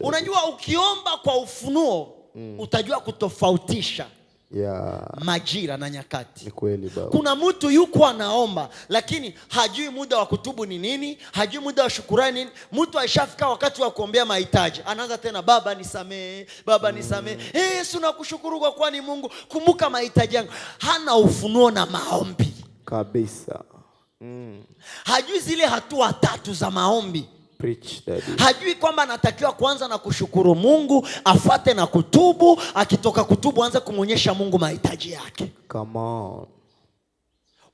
Unajua ukiomba kwa ufunuo utajua kutofautisha majira na nyakati. Ni kweli baba. Kuna mtu yuko anaomba lakini hajui muda wa kutubu ni nini, hajui muda wa shukrani nini. Mtu aishafika wakati wa kuombea mahitaji, anaanza tena, baba nisamee, baba nisamee. Yesu nakushukuru kwa kuwa ni Mungu, kumbuka mahitaji yangu. Hana ufunuo na maombi kabisa. Hajui zile hatua 3 za maombi. Hajui kwamba anatakiwa kwanza na kushukuru Mungu, afate na kutubu, akitoka kutubu anze kumuonyesha Mungu mahitaji yake. Come on.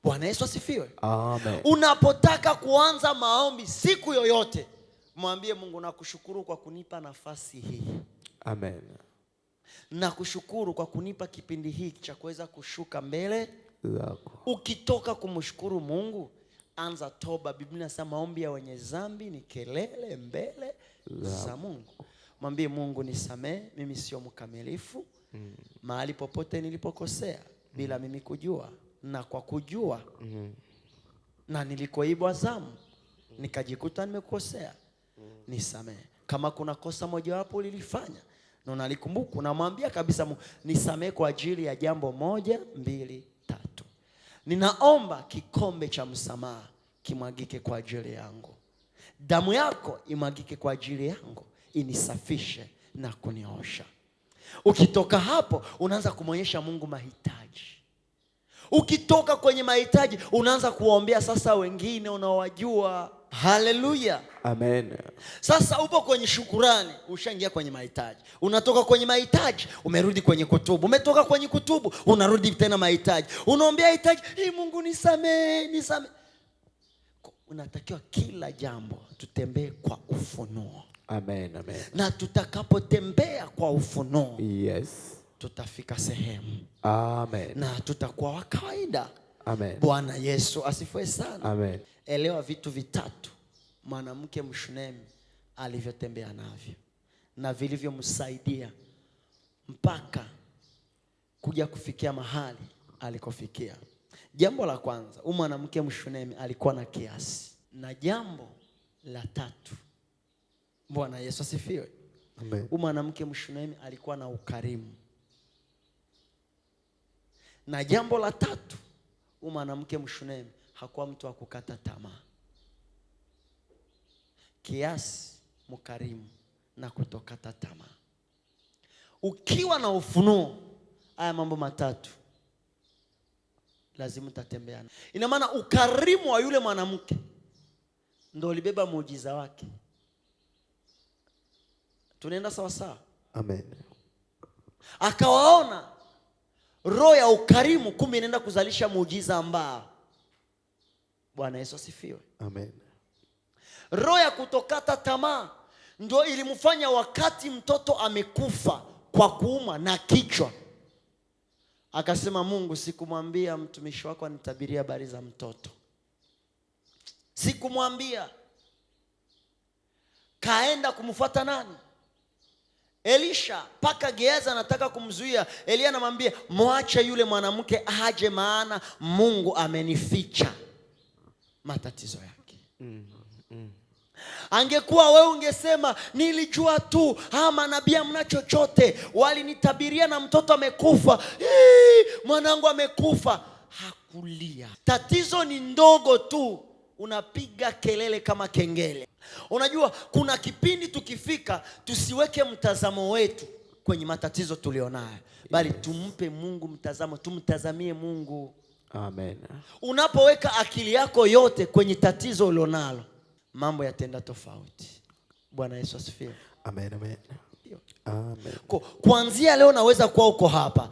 Bwana Yesu asifiwe. Amen. Unapotaka kuanza maombi siku yoyote, mwambie Mungu, nakushukuru kwa kunipa nafasi hii. Amen. Nakushukuru kwa kunipa kipindi hiki cha kuweza kushuka mbele zako. Ukitoka kumshukuru Mungu, anza toba. Biblia inasema maombi ya wenye dhambi ni kelele mbele za Mungu. Mwambie Mungu, nisamee, mimi sio mkamilifu. Mahali popote nilipokosea bila mimi kujua, na kwa kujua na nilikoibwa zamu nikajikuta nimekosea, nisamee. Kama kuna kosa moja wapo ulilifanya na unalikumbuka, unamwambia kabisa Mungu, nisamee kwa ajili ya jambo 1, 2, 3. Ninaomba kikombe cha msamaha kimwagike kwa ajili yangu. Damu yako imwagike kwa ajili yangu, inisafishe na kuniosha. Ukitoka hapo unaanza kumwonyesha Mungu mahitaji. Ukitoka kwenye mahitaji unaanza kuwaombea sasa wengine unaowajua. Haleluya. Amen. Sasa upo kwenye shukurani, ushaingia kwenye mahitaji. Unatoka kwenye mahitaji, umerudi kwenye kutubu. Umetoka kwenye kutubu, unarudi tena mahitaji. Unaombea hitaji, Mungu nisamee, nisamee. Unatakiwa kila jambo tutembee kwa ufunuo. Amen, amen. Na tutakapotembea kwa ufunuo, yes, tutafika sehemu. Amen. Na tutakuwa wa kawaida. Amen. Bwana Yesu asifiwe sana. Amen. Elewa vitu 3 mwanamke Mshunemi alivyotembea navyo na vilivyomsaidia mpaka kuja kufikia mahali alikofikia. Jambo la kwanza, mwanamke Mshunemi alikuwa na kiasi. Na jambo la 3, Bwana Yesu asifiwe. Amen. Mwanamke Mshunemi alikuwa na ukarimu. Na jambo la 3, mwanamke Mshunemi hakuwa mtu wa kukata tamaa. Kiasi, mkarimu na kutokata tamaa. Ukiwa na ufunuo, haya mambo 3 lazima utatembea. Ina maana ukarimu wa yule mwanamke ndio ulibeba muujiza wake. Tunaenda sawa sawa? Amen. Akawaona roho ya ukarimu, kumbe inaenda kuzalisha muujiza ambao. Bwana Yesu asifiwe. Amen. Roho ya kutokata tamaa ndio ilimfanya wakati mtoto amekufa kwa kuuma na kichwa, akasema, Mungu, sikumwambia mtumishi wako anitabiria habari za mtoto. Sikumwambia. Kaenda kumfuata nani? Elisha. Paka Gehazi anataka kumzuia. Elia anamwambia, mwache yule mwanamke aje, maana Mungu amenificha matatizo yake. Angekuwa wewe ungesema, nilijua tu manabii hamna chochote, walinitabiria na mtoto amekufa, mwanangu amekufa. Hakulia. Tatizo ni ndogo tu, unapiga kelele kama kengele. Unajua kuna kipindi tukifika, tusiweke mtazamo wetu kwenye matatizo tulionayo, bali tumpe Mungu mtazamo, tumtazamie Mungu. Amen. Unapoweka akili yako yote kwenye tatizo ulionalo, mambo yatenda tofauti. Bwana Yesu asifiwe. Amen, amen. Amen. Kuanzia leo naweza kuwa uko hapa,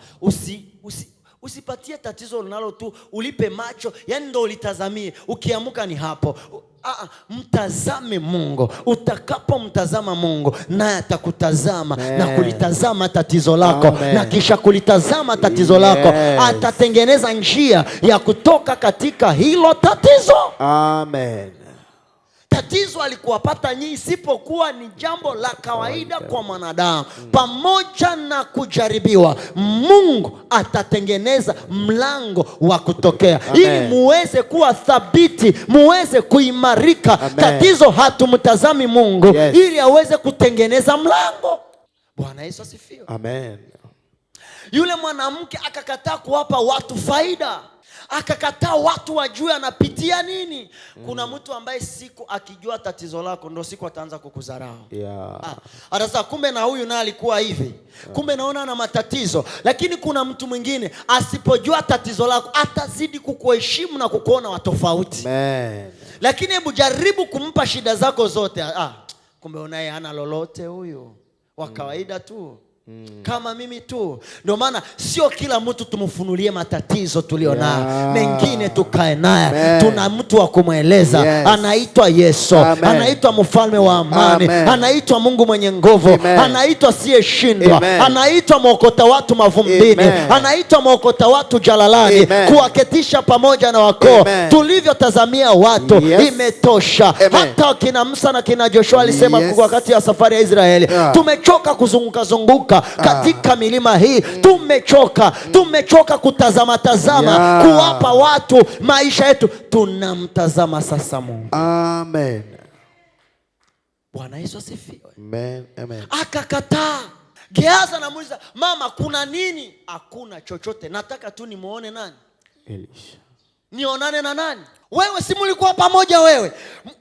usipatie tatizo unalo tu ulipe macho, yani ndo ulitazamie. Ukiamuka ni hapo. Mtazame Mungu. Utakapomtazama Mungu, naye atakutazama na kulitazama tatizo lako. Amen. Na kisha kulitazama tatizo lako, atatengeneza njia ya kutoka katika hilo tatizo. Amen. Tatizo alikuwapata nyinyi isipokuwa ni jambo la kawaida kwa mwanadamu. Pamoja na kujaribiwa, Mungu atatengeneza mlango wa kutokea. Ili muweze kuwa thabiti, muweze kuimarika. Tatizo hatumtazami Mungu ili aweze kutengeneza mlango. Bwana Yesu asifiwe. Amen. Yule mwanamke akakataa kuwapa watu faida. Akakataa watu wajue anapitia nini. Kuna mtu ambaye siku akijua tatizo lako ndo siku ataanza kukudharau. Atasa kumbe na huyu naye alikuwa hivi. Kumbe naona ana matatizo. Lakini kuna mtu mwingine asipojua tatizo lako atazidi kukuheshimu na kukuona wa tofauti. Lakini hebu jaribu kumpa shida zako zote. Kumbe unaye hana lolote huyu. Wa kawaida tu. Kama mimi tu. Ndio maana sio kila mtu tumfunulie matatizo tulionayo. Mengine tukae naye. Tuna mtu wa kumweleza. Anaitwa Yesu. Anaitwa mfalme wa amani. Anaitwa Mungu mwenye nguvu. Anaitwa asiyeshindwa. Anaitwa mwokota watu mavumbini. Anaitwa mwokota watu jalalani. Kuwaketisha pamoja na wakoo. Tulivyotazamia watu imetosha. Hata kina Musa na kina Joshua alisema wakati ya safari ya Israeli, tumechoka kuzunguka katika milima hii. Tumechoka kutazama kuwapa watu maisha yetu. Tunamtazama sasa Mungu. Amen. Bwana Yesu asifiwe. Amen. Akakataa. Gehazi anamuuliza, mama kuna nini? Hakuna chochote, nataka tu nimuone nani? Elisha. Nionane na nani? Wewe si mlikuwa pamoja wewe?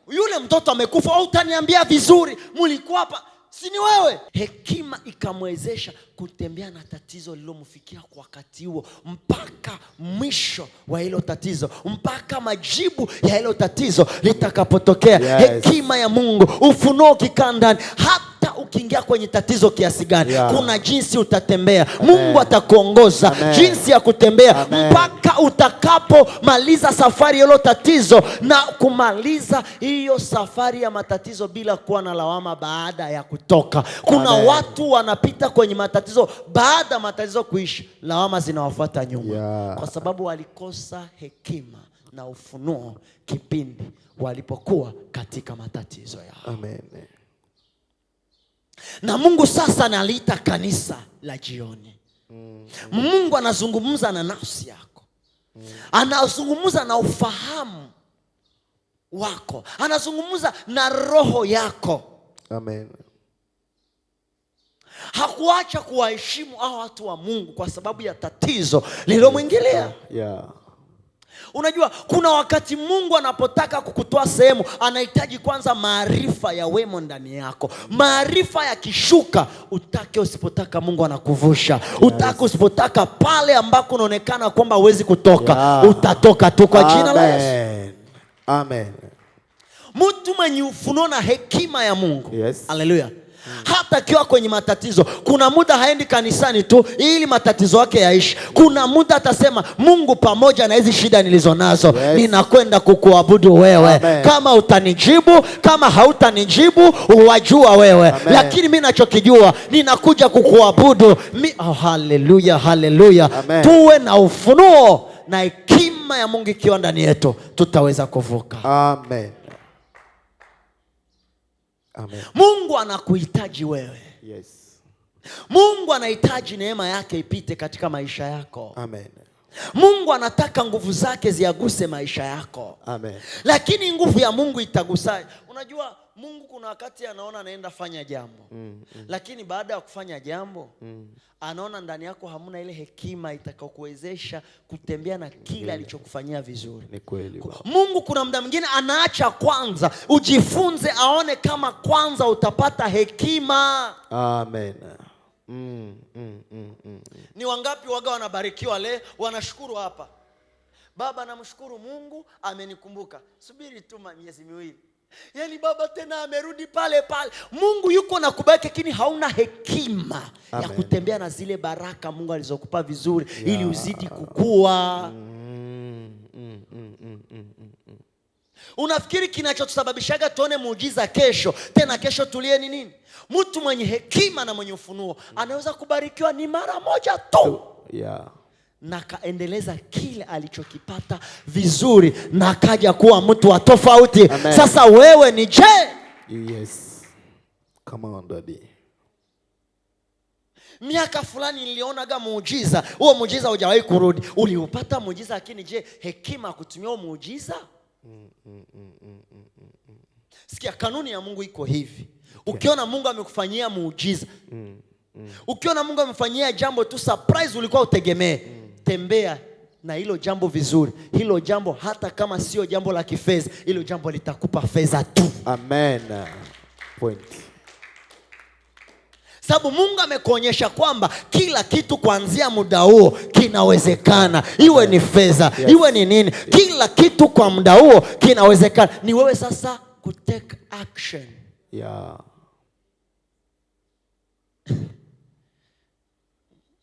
Yule mtoto amekufa, au utaniambia vizuri mlikuwa hapa? Si ni wewe? Hekima ikamwezesha kutembea na tatizo lilomfikia kwa wakati huo mpaka mwisho wa hilo tatizo, mpaka majibu ya hilo tatizo litakapotokea. Hekima ya Mungu, ufunuo ukikaa ndani, hata ukiingia kwenye tatizo kiasi gani, kuna jinsi utatembea. Mungu atakuongoza jinsi ya kutembea mpaka utakapomaliza safari ya hilo tatizo na kumaliza hiyo safari ya matatizo bila kuwa na lawama baada ya kutoka. Kuna watu wanapita kwenye matatizo, baada ya matatizo kuishi, lawama zinawafuata nyuma kwa sababu walikosa hekima na ufunuo kipindi walipokuwa katika matatizo yao. Amen. Na Mungu sasa analiita kanisa la jioni. Mungu anazungumza na nafsi yako. Anazungumza na ufahamu wako. Anazungumza na roho yako. Amen. Hakuacha kuwaheshimu hao watu wa Mungu kwa sababu ya tatizo lililomwingilia. Unajua kuna wakati Mungu anapotaka kukutoa sehemu, anahitaji kwanza maarifa ya wemo ndani yako. Maarifa yakishuka, utake usipotaka, Mungu anakuvusha. Utake usipotaka, pale ambako unaonekana kwamba huwezi kutoka, utatoka tu kwa jina la Yesu. Amen. Mtu mwenye ufunuo na hekima ya Mungu. Haleluya. Hata akiwa kwenye matatizo, kuna muda haendi kanisani tu ili matatizo yake yaishi. Kuna muda atasema, Mungu, pamoja na hizi shida nilizonazo, ninakwenda kukuabudu wewe. Kama utanijibu, kama hautanijibu, wajua wewe. Lakini mimi ninachokijua, ninakuja kukuabudu. Haleluya, haleluya. Tuwe na ufunuo na hekima ya Mungu ikiwa ndani yetu, tutaweza kuvuka. Amen. Amen. Mungu anakuhitaji wewe. Mungu anahitaji neema yake ipite katika maisha yako. Amen. Mungu anataka nguvu zake ziaguse maisha yako. Amen. Lakini nguvu ya Mungu itagusaje? Unajua Mungu kuna wakati anaona anaenda fanya jambo. Lakini baada ya kufanya jambo, anaona ndani yako hamuna ile hekima itakayokuwezesha kutembea na kile alichokufanyia vizuri. Ni kweli. Mungu kuna muda mwingine anaacha kwanza ujifunze, aone kama kwanza utapata hekima. Amen. Ni wangapi waga wanabarikiwa leo, wanashukuru hapa, baba namshukuru Mungu amenikumbuka. Subiri tu miezi miwili, yaani baba tena amerudi pale pale. Mungu yuko na kubariki, lakini hauna hekima ya kutembea na zile baraka Mungu alizokupa vizuri ili uzidi kukua. Unafikiri kinachotusababishaga tuone muujiza kesho, tena kesho tulie ni nini? Mtu mwenye hekima na mwenye ufunuo anaweza kubarikiwa ni mara moja tu. na kaendeleza kile alichokipata vizuri, na kaja kuwa mtu wa tofauti. Amen. Sasa wewe ni je? Yes. Come on, daddy. Miaka fulani nilionaga muujiza, huo muujiza hujawahi kurudi. Uliupata muujiza, lakini je, hekima kutumia huo muujiza? Sikia, kanuni ya Mungu iko hivi. Ukiona Mungu amekufanyia muujiza, ukiona Mungu amefanyia jambo tu surprise ulikuwa utegemee, tembea na hilo jambo vizuri. Hilo jambo hata kama sio jambo la kifedha, hilo jambo litakupa fedha tu. Amen. Point. Sababu Mungu amekuonyesha kwamba kila kitu kuanzia muda huo kinawezekana. Iwe ni fedha, iwe ni nini, kila kitu kwa muda huo kinawezekana. Ni wewe sasa kutake action. Yeah.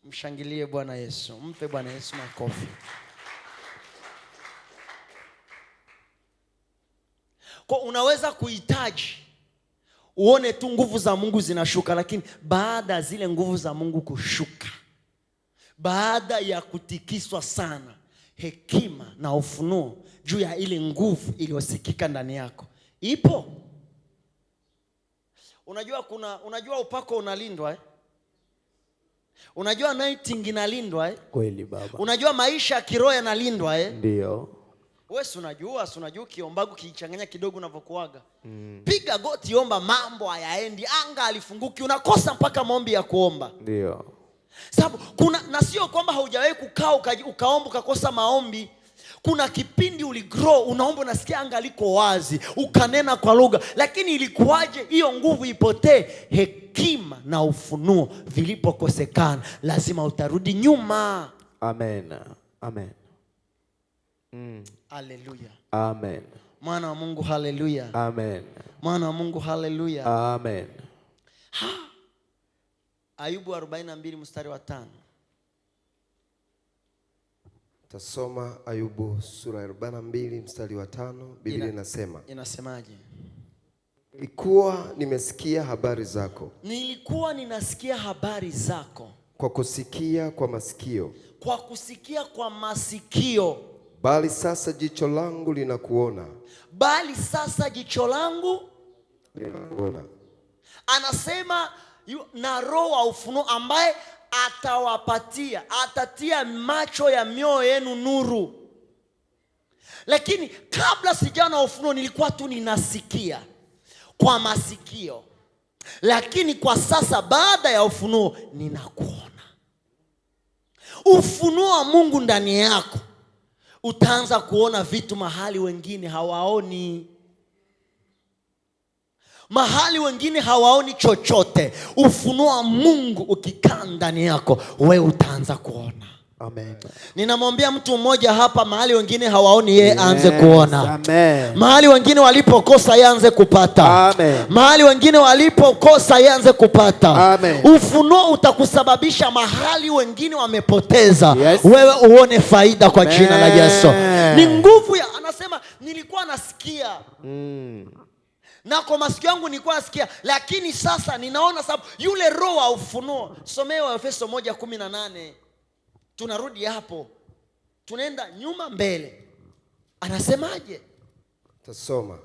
Mshangilie Bwana Yesu. Mpe Bwana Yesu makofi. Kwa unaweza kuhitaji uone tu nguvu za Mungu zinashuka, lakini baada ya zile nguvu za Mungu kushuka, baada ya kutikiswa sana, hekima na ufunuo juu ya ile nguvu iliyosikika ndani yako ipo. Unajua upako unalindwa Unajua anointing inalindwa Kweli baba. Unajua maisha ya kiroho yanalindwa Ndio. Wewe unajua kiombagu kichanganya kidogo unavokuaga. Piga goti, omba, mambo hayaendi, anga alifunguki, unakosa mpaka maombi ya kuomba. Ndio. Sababu na sio kwamba haujawahi kukaa ukaomba ukakosa maombi. Kuna kipindi uligrow, unaomba unasikia anga liko wazi, ukanena kwa lugha, lakini ilikuwaje hiyo nguvu ipotee? Hekima na ufunuo vilipokosekana, lazima utarudi nyuma. Amen. Amen. Haleluya. Amen. Mwana wa Mungu, haleluya. Amen. Mwana wa Mungu, haleluya. Amen. Ayubu 42 mstari wa 5. Tasoma Ayubu sura 42 mstari wa 5. Biblia inasema. Inasemaje? Nilikuwa ninasikia habari zako. Kwa kusikia kwa masikio. Bali sasa jicho langu linakuona. Anasema na roho wa ufunuo ambaye atatia macho ya mioyo yenu nuru. Lakini kabla sijaona ufunuo nilikuwa tu ninasikia kwa masikio. Lakini kwa sasa baada ya ufunuo ninakuona. Ufunuo wa Mungu ndani yako, utaanza kuona vitu mahali wengine hawaoni. Mahali wengine hawaoni chochote. Ufunuo wa Mungu ukikaa ndani yako, wewe utaanza kuona. Amen. Ninamwambia mtu mmoja hapa, mahali wengine hawaoni, yeye aanze kuona. Amen. Mahali wengine walipokosa, yeye aanze kupata. Amen. Mahali wengine walipokosa, yeye aanze kupata. Amen. Ufunuo utakusababisha mahali wengine wamepoteza, yes, wewe uone faida kwa Amen. jina la Yesu. Ni nguvu ya, anasema nilikuwa nasikia. Na kwa masikio yangu nilikuwa nasikia, lakini sasa ninaona, sababu yule roho wa ufunuo. Somewa Efeso 1:18. Tunarudi hapo, tunaenda nyuma mbele. Anasemaje? Tasoma.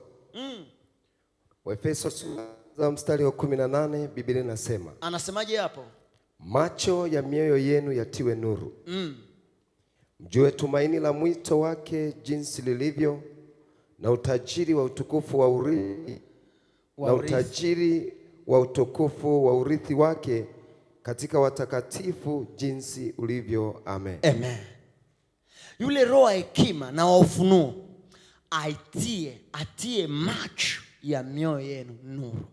Efeso sura mstari wa 18, Biblia inasema. Anasemaje hapo? Macho ya mioyo yenu yatiwe nuru. Mjue tumaini la mwito wake jinsi lilivyo, na utajiri wa utukufu wa urithi wake katika watakatifu jinsi ulivyo. Amen. Amen. Yule roho wa hekima na wa ufunuo atie macho ya mioyo yenu nuru.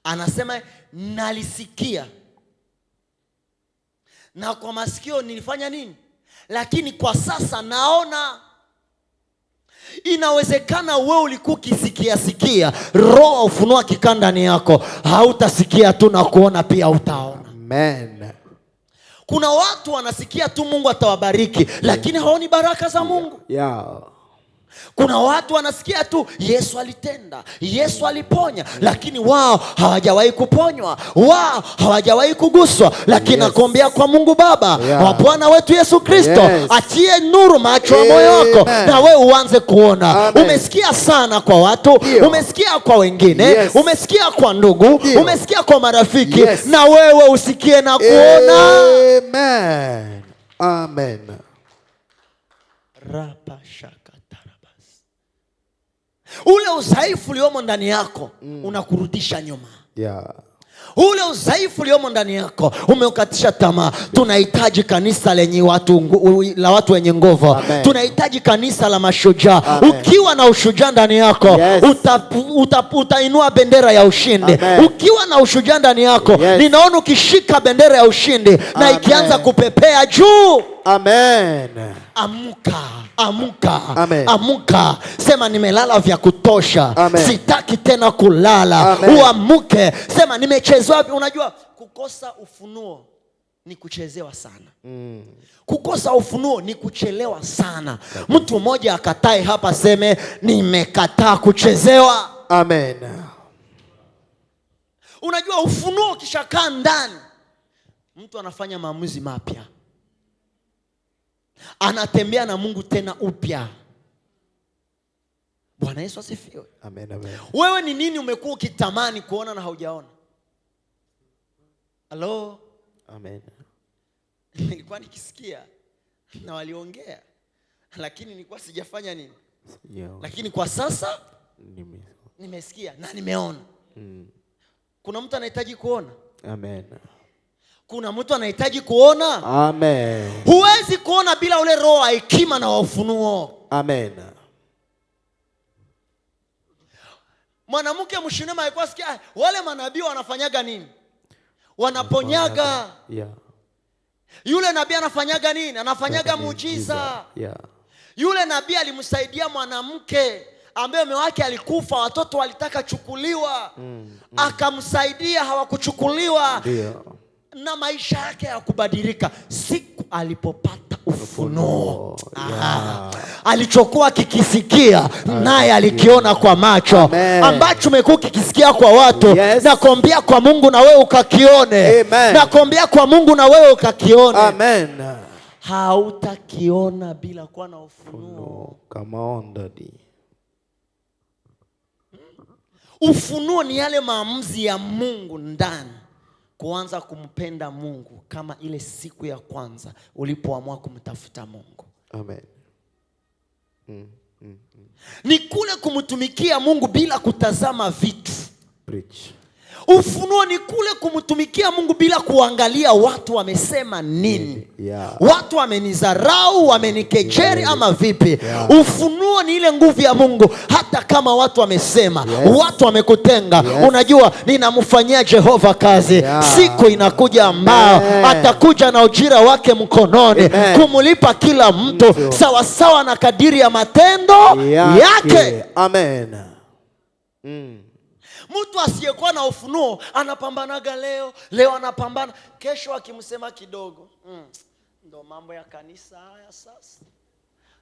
Anasema nalisikia na kwa masikio nilifanya nini, lakini kwa sasa naona. Inawezekana wewe ulikuwa ukisikia roho wa ufunuo akikaa ndani yako, hautasikia tu na kuona, pia utaona. Amen. Kuna watu wanasikia tu Mungu atawabariki, lakini haoni baraka za Mungu. Yeah. Kuna watu wanasikia tu Yesu alitenda, Yesu aliponya, lakini wao hawajawahi kuponywa, wao hawajawahi kuguswa. Lakini nakuombea kwa Mungu Baba wa Bwana wetu Yesu Kristo, atie nuru macho ya moyo wako, na wewe uanze kuona. Umesikia sana kwa watu, umesikia kwa wengine, umesikia kwa ndugu, umesikia kwa marafiki, na wewe usikie na kuona. Amen. Amen. Rapa shaka. Ule udhaifu uliomo ndani yako unakurudisha nyuma. Ule udhaifu uliomo ndani yako umeukatisha tamaa. Tunahitaji kanisa lenye watu wenye nguvu. Tunahitaji kanisa la mashujaa. Ukiwa na ushujaa ndani yako, utainua bendera ya ushindi. Ukiwa na ushujaa ndani yako, ninaona ukishika bendera ya ushindi na ikianza kupepea juu. Amen. Amuka, amuka, amuka. Sema nimelala vya kutosha. Sitaki tena kulala. Uamuke. Sema nimechezewa. Unajua kukosa ufunuo ni kuchezewa sana. Kukosa ufunuo ni kuchelewa sana. Mtu mmoja akatae hapa seme nimekataa kuchezewa. Amen. Unajua ufunuo ukishakaa ndani, mtu anafanya maamuzi mapya. Anatembea na Mungu tena upya. Bwana Yesu asifiwe. Amen, amen. Wewe ni nini umekuwa ukitamani kuona na haujaona? Hello? Amen. Nilikuwa nikisikia na waliongea, lakini nilikuwa sijafanya nini? Lakini kwa sasa nimesikia na nimeona. Kuna mtu anahitaji kuona? Amen. Kuna mtu anahitaji kuona? Amen. Huwezi kuona bila ule roho wa hekima na wa ufunuo. Amen. Mwanamke mshinema alikuwa sikia wale manabii wanafanyaga nini? Wanaponyaga. Yule nabii anafanyaga nini? Anafanyaga muujiza. Yule nabii alimsaidia mwanamke ambaye mume wake alikufa, watoto walitaka chukuliwa. Akamsaidia, hawakuchukuliwa. Na maisha yake ya kubadilika siku alipopata ufunuo. Alichokuwa kikisikia naye alikiona kwa macho. Ambacho umekuwa kikisikia kwa watu, nakwambia kwa Mungu na wewe ukakione. Nakwambia kwa Mungu na wewe ukakione. Amen. Hautakiona bila kuwa na ufunuo. Kama ondadi. Ufunuo ni yale maamuzi ya Mungu ndani. Kuanza kumpenda Mungu kama ile siku ya kwanza ulipoamua kumtafuta Mungu. Amen. Ni kule kumtumikia Mungu bila kutazama vitu. Preach. Ufunuo ni kule kumtumikia Mungu bila kuangalia watu wamesema nini. Watu wamenizarau, wamenikejeri ama vipi. Ufunuo ni ile nguvu ya Mungu hata kama watu wamesema, watu wamekutenga. Unajua ninamfanyia Jehova kazi. Siku inakuja ambao atakuja na ujira wake mkononi, kumulipa kila mtu sawa sawa na kadiri ya matendo yake. Amen. Mtu asiyekuwa na ufunuo anapambanaga leo anapambana, kesho akimsema kidogo. Ndo mambo ya kanisa haya sasa.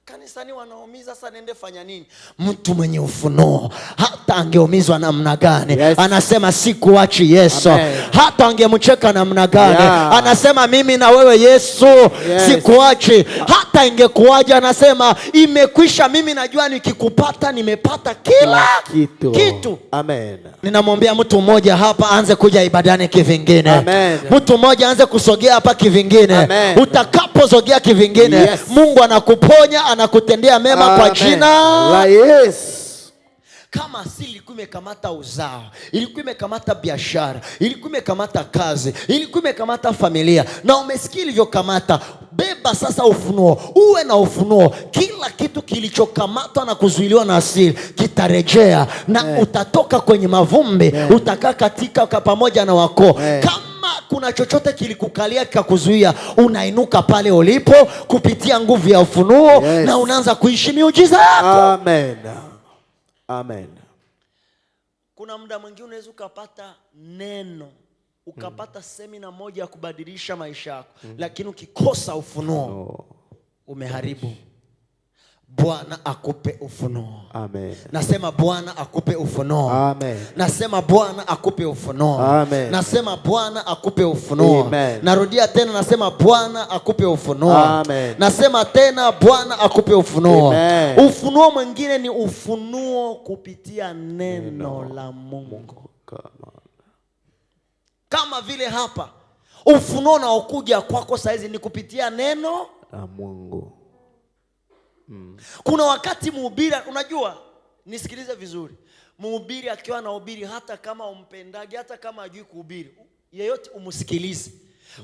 Kanisani wanaumiza, sasa nende fanya nini? Mtu mwenye ufunuo hata angeumizwa namna gani, anasema sikuachi Yesu. Hata angemcheka namna gani, anasema mimi na wewe Yesu, sikuachi. Hata ingekuaje, anasema imekwisha, mimi najua nikikupata nimepata kila kitu. Amen. Ninamwambia mtu mmoja hapa aanze kuja ibadani kivingine. Mtu mmoja aanze kusogea hapa kivingine. Utakapozogea kivingine, Mungu anakuponya, anakutendea mema kwa jina la Yesu. Kama asili ilikuwa imekamata uzao, ilikuwa imekamata biashara, ilikuwa imekamata kazi, ilikuwa imekamata familia, na umesikia ilivyokamata, beba sasa ufunuo. Uwe na ufunuo. Kila kitu kilichokamatwa na kuzuiliwa na asili kitarejea, na utatoka kwenye mavumbi, utakaa katika pamoja na wako. Kama kuna chochote kilikukalia kikakuzuia, unainuka pale ulipo kupitia nguvu ya ufunuo, na unaanza kuishi miujiza yako. Amen. Amen. Kuna muda mwingine unaweza ukapata neno, ukapata semina moja ya kubadilisha maisha yako, lakini ukikosa ufunuo umeharibu. Bwana akupe ufunuo. Amen. Nasema Bwana akupe ufunuo. Amen. Nasema Bwana akupe ufunuo. Amen. Nasema Bwana akupe ufunuo. Amen. Narudia tena, nasema Bwana akupe ufunuo. Amen. Nasema tena Bwana akupe ufunuo. Amen. Ufunuo mwingine ni ufunuo kupitia neno la Mungu. Kama vile hapa ufunuo unaokuja kwako saizi ni kupitia neno la Mungu. Kuna wakati mhubiri, unajua, nisikilize vizuri, mhubiri akiwa anahubiri, hata kama umpendage, hata kama hajui kuhubiri, yeyote umsikilize.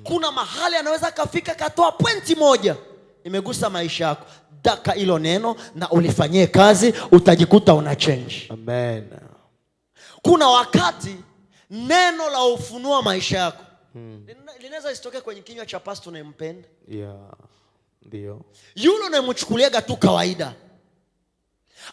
Kuna mahali anaweza kafika katoa pointi moja imegusa maisha yako, daka hilo neno na ulifanyie kazi, utajikuta una change. Amen. Kuna wakati neno la ufunua maisha yako linaweza isitoke kwenye kinywa cha pastor unayempenda. Yeah. Ndio. Yule unayemchukuliaga tu kawaida,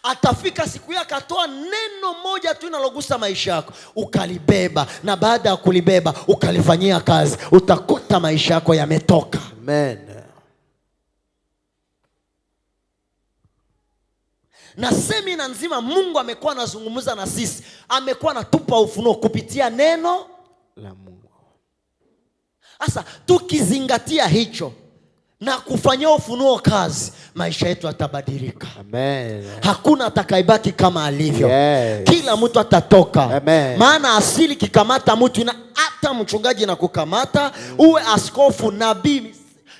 atafika siku yake akatoa neno moja tu linalogusa maisha yako, ukalibeba, na baada ya kulibeba ukalifanyia kazi, utakuta maisha yako yametoka. Amen. Na semina nzima Mungu amekuwa anazungumza na sisi, amekuwa anatupa ufunuo kupitia neno la Mungu. Sasa tukizingatia hicho na kufanyia ufunuo kazi, maisha yetu yatabadilika. Amen. Hakuna atakayebaki kama alivyo. Yes. Kila mtu atatoka. Amen. Maana asili kikamata mtu, na hata mchungaji na kukamata, uwe askofu, nabii,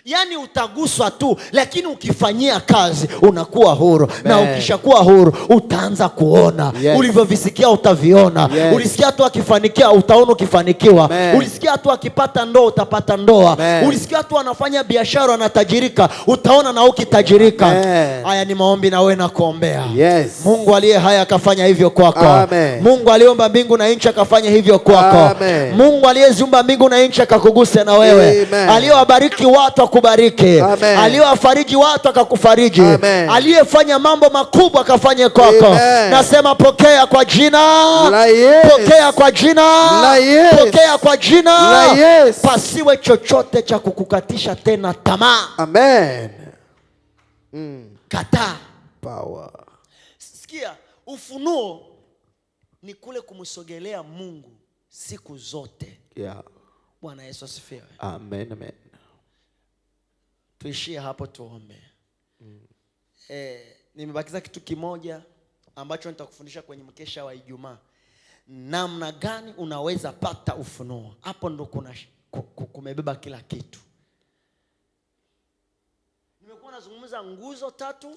yani utaguswa tu, lakini ukifanyia kazi unakuwa huru. Amen. Na ukishakuwa huru utaanza kuona. Yes. Ulivyovisikia utaviona. Yes. Ulisikia tu akifanikiwa utaona ukifanikiwa. Amen. Ulisikia tu akipata ndoa utapata ndoa. Amen. Ulisikia tu anafanya biashara anatajirika, utaona na ukitajirika. Amen. Haya ni maombi na wewe na kuombea. Yes. Mungu aliye hai akafanya hivyo kwako. Amen. Mungu aliyeumba mbingu na nchi akafanya hivyo kwako. Amen. Mungu aliyeziumba mbingu na nchi akakuguse na wewe. Amen. Aliyewabariki watu akubariki. Amen. Aliyewafariji watu akakufariji. Amen. Aliyefanya mambo makubwa akafanye kwako. Amen. Nasema pokea kwa jina la Yesu. Pokea kwa jina la Yesu. Pokea kwa jina la Yesu. Pasiwe chochote cha kukukatisha tena tamaa. Amen. Kataa. Power. Sikia, ufunuo ni kule kumsogelea Mungu siku zote. Yeah. Bwana Yesu asifiwe. Amen. Amen. Tuishie hapo tuombe. Nimebakiza kitu kimoja ambacho nitakufundisha kwenye mkesha wa Ijumaa. Namna gani unaweza pata ufunuo. Hapo ndo kumebeba kila kitu. Nimekuwa nazungumza nguzo 3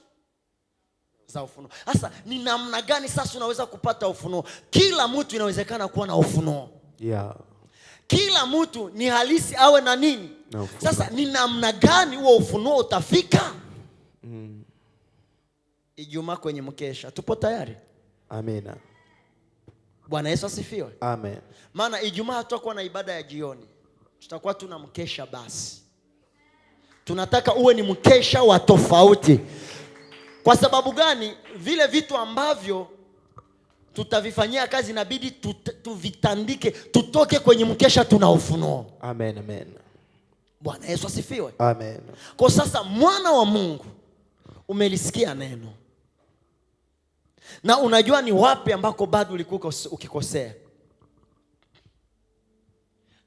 za ufunuo. Sasa ni namna gani sasa unaweza kupata ufunuo? Kila mtu inawezekana kuwa na ufunuo. Yeah. Kila mtu ni halisi awe na nini? No. Sasa ni namna gani huo ufunuo utafika? Ijumaa kwenye mkesha. Tupo tayari? Amina. Bwana Yesu asifiwe. Amen. Maana Ijumaa hatutakuwa na ibada ya jioni. Tutakuwa tuna mkesha basi. Tunataka uwe ni mkesha wa tofauti. Kwa sababu gani? Vile vitu ambavyo tutavifanyia kazi inabidi tuvitandike, tutoke kwenye mkesha tuna ufunuo. Amen. Amen. Bwana Yesu asifiwe. Amen. Kwa sasa mwana wa Mungu umelisikia neno, na unajua ni wapi ambako bado ulikuwa ukikosea.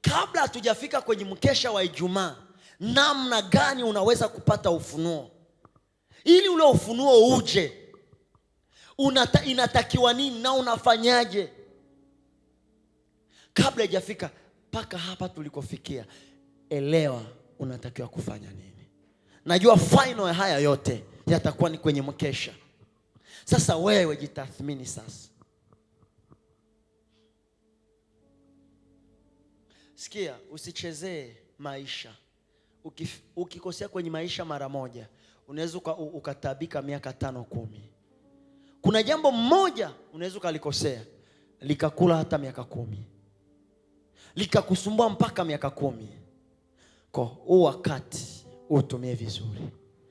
Kabla hatujafika kwenye mkesha wa Ijumaa, namna gani unaweza kupata ufunuo? Ili ule ufunuo uje, inatakiwa nini na unafanyaje? Kabla hajafika paka hapa tulikofikia, elewa unatakiwa kufanya nini. Najua final ya haya yote yatakuwa ni kwenye mkesha. Sasa wewe jitathmini sasa. Sikia, usichezee maisha. Ukikosea kwenye maisha mara moja, unaweza ukatabika miaka 5-10. Kuna jambo moja unaweza ukalikosea likakula hata miaka 10, likakusumbua mpaka miaka 10. Kwa huu wakati utumie vizuri.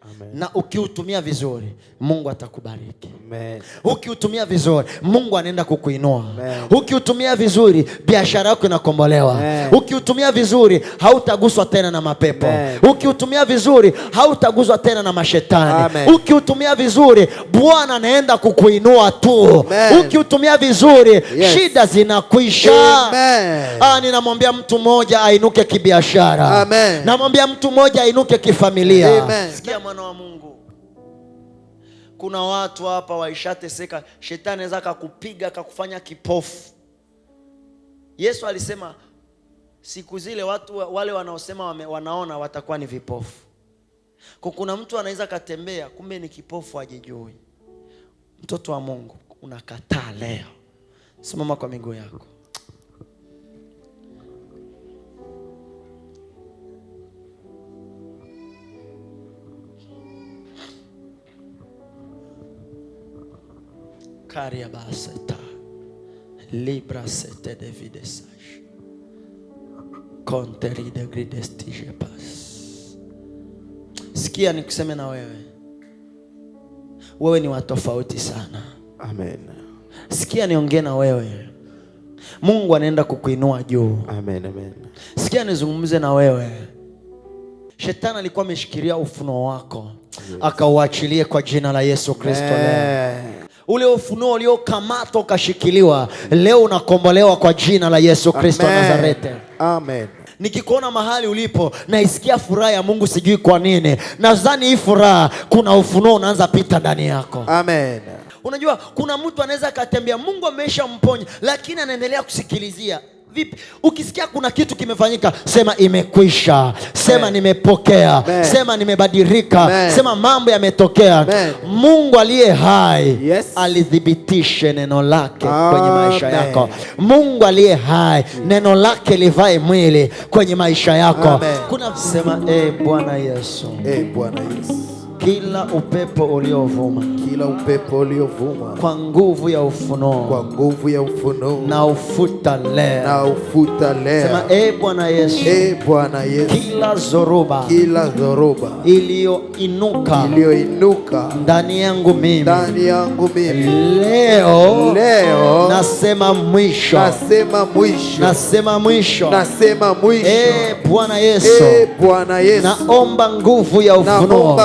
Amen. Na ukiutumia vizuri Mungu atakubariki. Amen. Ukiutumia vizuri Mungu anaenda kukuinua. Amen. Ukiutumia vizuri biashara yako inakombolewa. Amen. Ukiutumia vizuri hautaguswa tena na mapepo. Amen. Ukiutumia vizuri hautaguswa tena na mashetani. Amen. Ukiutumia vizuri Bwana anaenda kukuinua tu. Amen. Ukiutumia vizuri Yes. shida zinakwisha. Amen. Ninamwambia mtu mmoja ainuke kibiashara. Amen. Namwambia mtu mmoja ainuke kifamilia. Amen. Sikia mwana wa Mungu. Kuna watu hapa waishateseka, shetani anaweza akakupiga akakufanya kipofu. Yesu alisema siku zile watu wale wanaosema wanaona watakuwa ni vipofu. Kwa kuna mtu anaweza katembea kumbe ni kipofu hajijui. Mtoto wa Mungu unakataa leo. Simama kwa miguu yako. Karia baseta libra sete de videsage conteri de gridestige pas. Sikia nikuseme na wewe ni wa tofauti sana. Amen. Sikia niongee na wewe, Mungu anaenda kukuinua juu. Amen. Amen. Sikia nizungumze na wewe. Shetani alikuwa ameshikilia ufunuo wako, akauachilie kwa jina la Yesu Kristo leo. Ule ufunuo uliokamatwa ukashikiliwa, leo unakombolewa kwa jina la Yesu Kristo wa Nazareti. Amen. Nikikuona mahali ulipo naisikia furaha ya Mungu, sijui kwa nini. Nadhani hii furaha kuna ufunuo unaanza pita ndani yako. Amen. Unajua kuna mtu anaweza akatembea Mungu amesha mponya lakini anaendelea kusikilizia. Vipi? Ukisikia kuna kitu kimefanyika, sema imekwisha. Sema nimepokea. Sema nimebadilika. Sema mambo yametokea. Mungu aliye hai, yes, alithibitishe neno lake kwenye maisha yako. Mungu aliye hai, neno lake livae mwili kwenye maisha yako. Kuna sema Bwana Yesu. Bwana Yesu. Kila upepo uliovuma, kila upepo uliovuma kwa nguvu ya ufunuo, kwa nguvu ya ufunuo, na ufuta leo, na ufuta leo. Sema Bwana Yesu. Bwana Yesu. Kila zoruba, kila zoruba iliyoinuka ndani yangu mimi, leo nasema mwisho, nasema mwisho. Bwana Yesu, naomba nguvu ya ufunuo,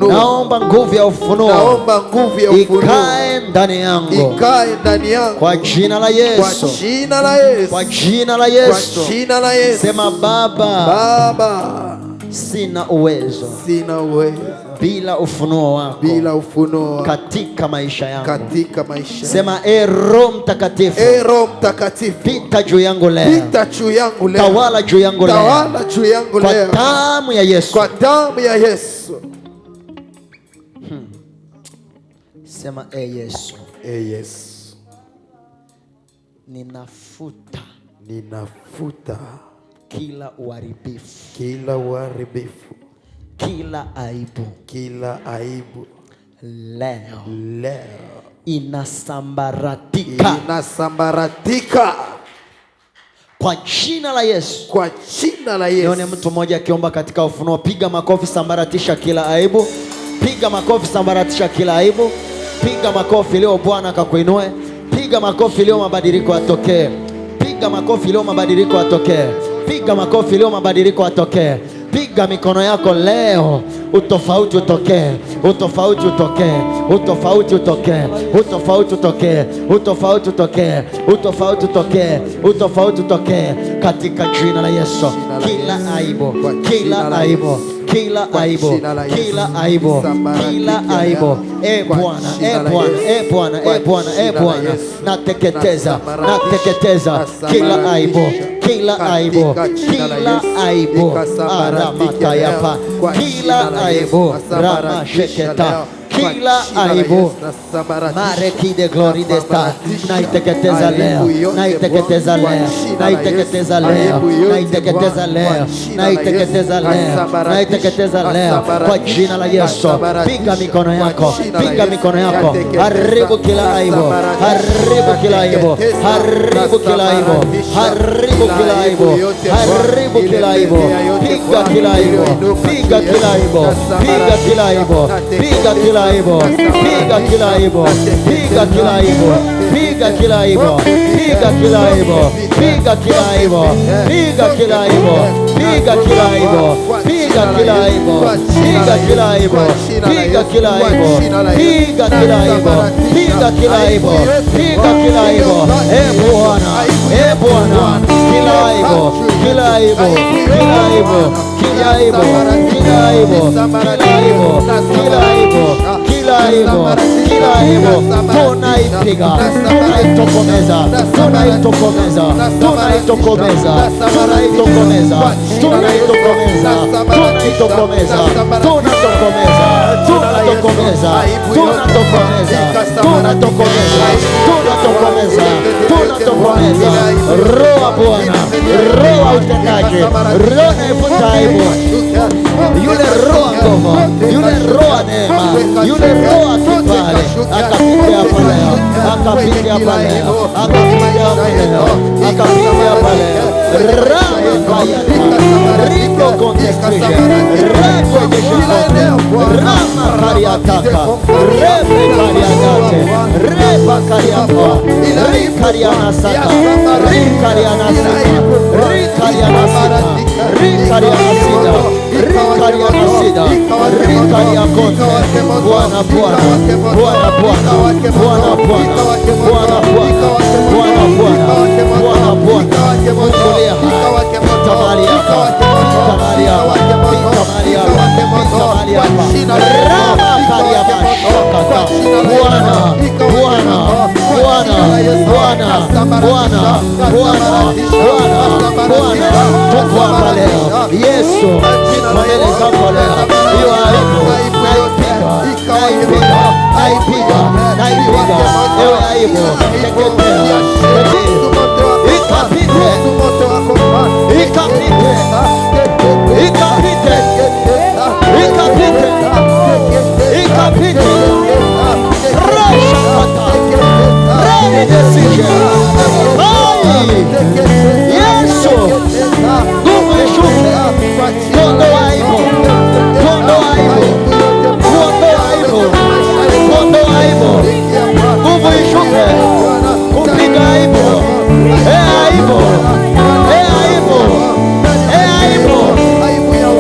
naomba nguvu ya ufunuo ikae ndani yangu kwa jina la Yesu, kwa jina la Yesu. Sema Baba, sina uwezo bila ufunuo wako katika maisha yangu. Sema Roho Mtakatifu, pita juu yangu leo, tawala juu yangu leo kwa damu ya Yesu. Sema Yesu, ninafuta kila uharibifu, kila aibu leo inasambaratika kwa jina la Yesu. Nione mtu mmoja akiomba katika ufunuo. Piga makofi, sambaratisha kila aibu. Piga makofi, sambaratisha kila aibu. Piga makofi leo Bwana akakuinue. Piga makofi leo mabadiliko yatokee. Piga makofi leo mabadiliko yatokee. Piga makofi leo mabadiliko yatokee. Piga mikono yako leo, utofauti utokee, utofauti utokee, utofauti utokee, utofauti utokee, utofauti utokee, utofauti utokee, utofauti utokee katika jina la Yesu. Kila aibu, kila aibu, kila aibu, kila aibu, kila aibu, Bwana, Bwana, Bwana, Bwana, nateketeza, nateketeza kila aibu, kila aibu, kila aibu, aramatayapa, kila aibu, ramasheketa, kila aibu marekide glory desta naiteketeza leo, naiteketeza leo, naiteketeza leo, naiteketeza leo, naiteketeza leo, naiteketeza leo kwa jina la Yesu. Piga mikono yako, piga mikono yako, haribu kila aibu, haribu kila aibu, haribu kila aibu, haribu kila aibu, haribu kila aibu, piga kila aibu, piga kila aibu, piga kila aibu, piga kila aibu, piga kila aibu, piga kila aibu, piga kila aibu, piga kila aibu, piga kila aibu, piga kila aibu, piga kila aibu, piga kila aibu, piga kila aibu, piga kila aibu, piga kila aibu, piga kila aibu, piga kila aibu. Bwana, Bwana, kila aibu, kila aibu, kila aibu, kila aibu, kila aibu, kila aibu, kila aibu, kila aibu, kila aibu, tunaipiga, tunaitokomeza, tunaitokomeza, tunaitokomeza, tunaitokomeza, tunatokomeza, tunatokomeza, tunatokomeza, tunatokomeza, tunatokomeza, tunatokomeza, tunatokomeza, tunatokomeza. Roho Bwana, roho utendaji, roho naifuta aibu, yule roho nguvu, yule roho neema, yule roho kibali, akapitia hapa leo, akapitia hapa leo, akapitia hapa leo, akapitia hapa leo. Rama kayata, rico contestation, rego jeshokote, rama kariataka, rebe kariagate, reba kariapa, rikarianasaka, rikarianasaka, rikarianasaka, rikarianasida, rikarianasida, rikariakote. Bwana, Bwana, Bwana, Bwana, Bwana, Bwana, Bwana, Bwana, Bwana, Bwana, Bwana, Bwana, fungulia pita mahali hapa, pita mahali hapa, pita mahali hapa, pita mahali hapa. Rama kariaba shakata. Bwana, Bwana, Bwana, Bwana, Bwana, Bwana, Bwana, Bwana, tuko hapa leo Yesu, mbele zako leo. Hiyo aibu naipiga, naipiga, naipiga, naipiga. Ewe aibu teketea, ikapite, ikapite, ikapite, ikapite, ikapite. Rasha kata, ready decision. Yesu, nguvu ishuke, ondoa aibu, ondoa aibu, ondoa aibu, ondoa aibu, nguvu ishuke, kupiga aibu, aibu, aibu, aibu,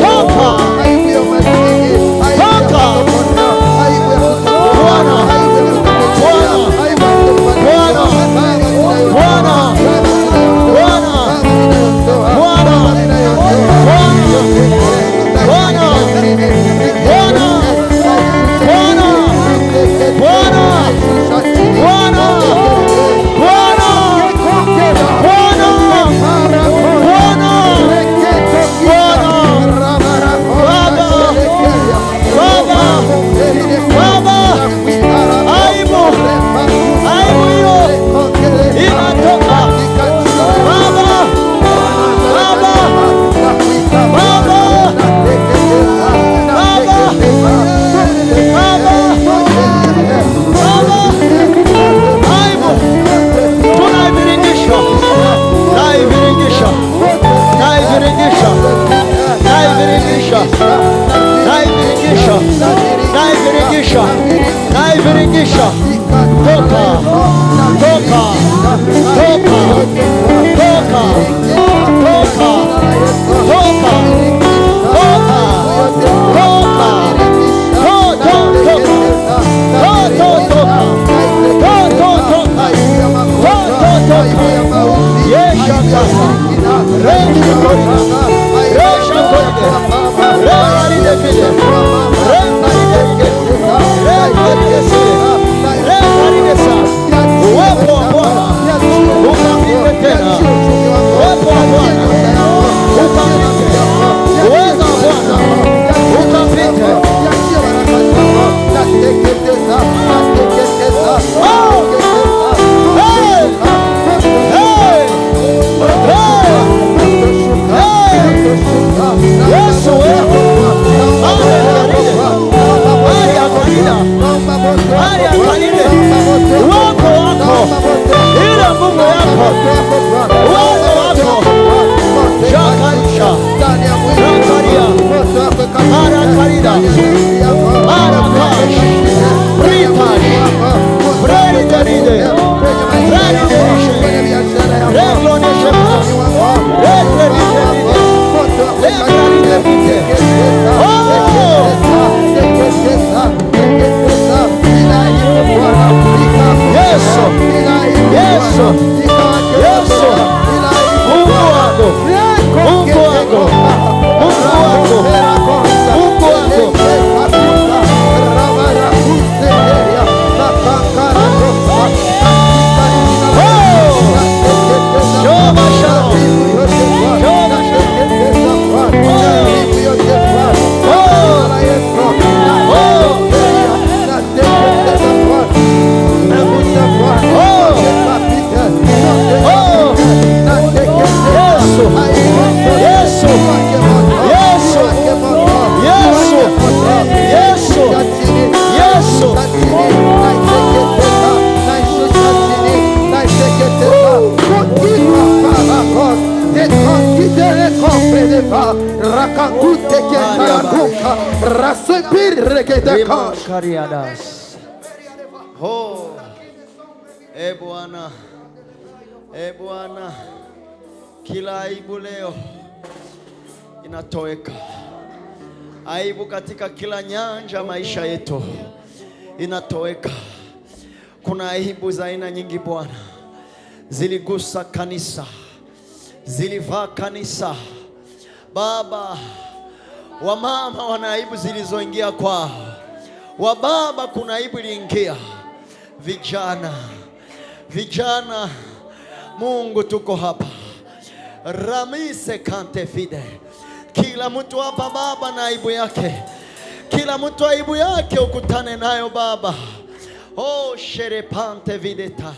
toka, toka, Bwana, Bwana, Bwana, Bwana, Bwana, Bwana, Bwana, Bwana, Bwana, Bwana, Bwana, Bwana, naiviringisha, toka, toka, toka, toka, toka, toka, uwepo wa Bwana ukapite tena, uwepo wa Bwana Oh, Bwana, Bwana, kila aibu leo inatoweka. Aibu katika kila nyanja maisha yetu inatoweka. Kuna aibu za aina nyingi Bwana, ziligusa kanisa, zilivaa kanisa Baba. Wamama wana aibu zilizoingia kwao, wababa kuna aibu iliingia. Vijana, Mungu tuko hapa. Ramise kante fide. Kila mtu hapa Baba na aibu yake, kila mtu aibu yake ukutane nayo Baba. Oh sherepante videta.